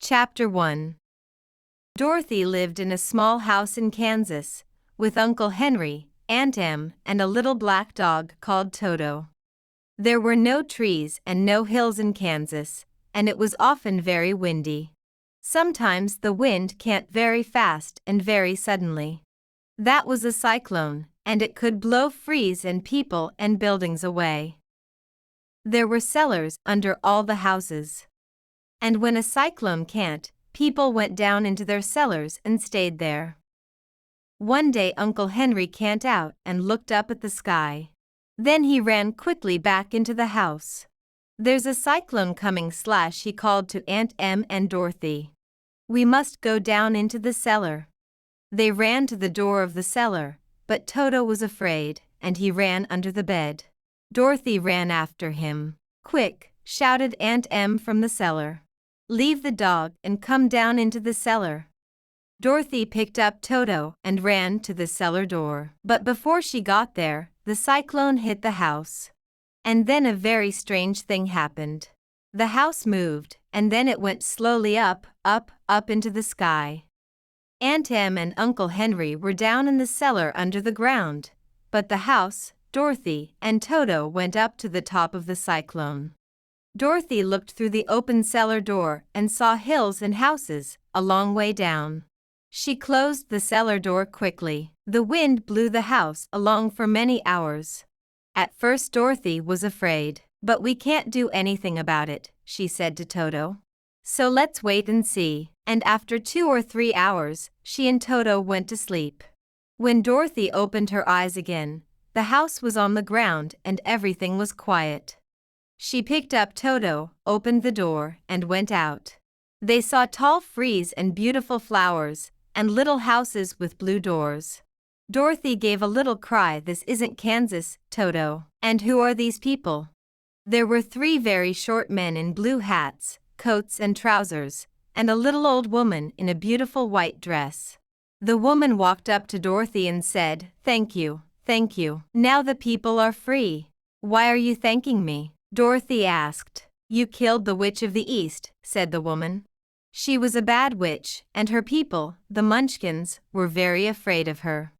Chapter 1. Dorothy lived in a small house in Kansas, with Uncle Henry, Aunt Em, and a little black dog called Toto. There were no trees and no hills in Kansas, and it was often very windy. Sometimes the wind came very fast and very suddenly. That was a cyclone, and it could blow freeze and people and buildings away. There were cellars under all the houses. And when a cyclone can't, people went down into their cellars and stayed there. One day Uncle Henry camped out and looked up at the sky. Then he ran quickly back into the house. "There's a cyclone coming," he called to Aunt Em and Dorothy. "We must go down into the cellar." They ran to the door of the cellar, but Toto was afraid, and he ran under the bed. Dorothy ran after him. "Quick!" shouted Aunt Em from the cellar. "Leave the dog and come down into the cellar." Dorothy picked up Toto and ran to the cellar door. But before she got there, the cyclone hit the house. And then a very strange thing happened. The house moved, and then it went slowly up, up, up into the sky. Aunt Em and Uncle Henry were down in the cellar under the ground, but the house, Dorothy, and Toto went up to the top of the cyclone. Dorothy looked through the open cellar door and saw hills and houses a long way down. She closed the cellar door quickly. The wind blew the house along for many hours. At first Dorothy was afraid. "But we can't do anything about it," she said to Toto. "So let's wait and see." And after 2 or 3 hours, she and Toto went to sleep. When Dorothy opened her eyes again, the house was on the ground and everything was quiet. She picked up Toto, opened the door, and went out. They saw tall trees and beautiful flowers, and little houses with blue doors. Dorothy gave a little cry. "This isn't Kansas, Toto. And who are these people?" There were 3 very short men in blue hats, coats and trousers, and a little old woman in a beautiful white dress. The woman walked up to Dorothy and said, "Thank you, thank you. Now the people are free." "Why are you thanking me?" Dorothy asked. "You killed the Witch of the East," said the woman. "She was a bad witch, and her people, the Munchkins, were very afraid of her.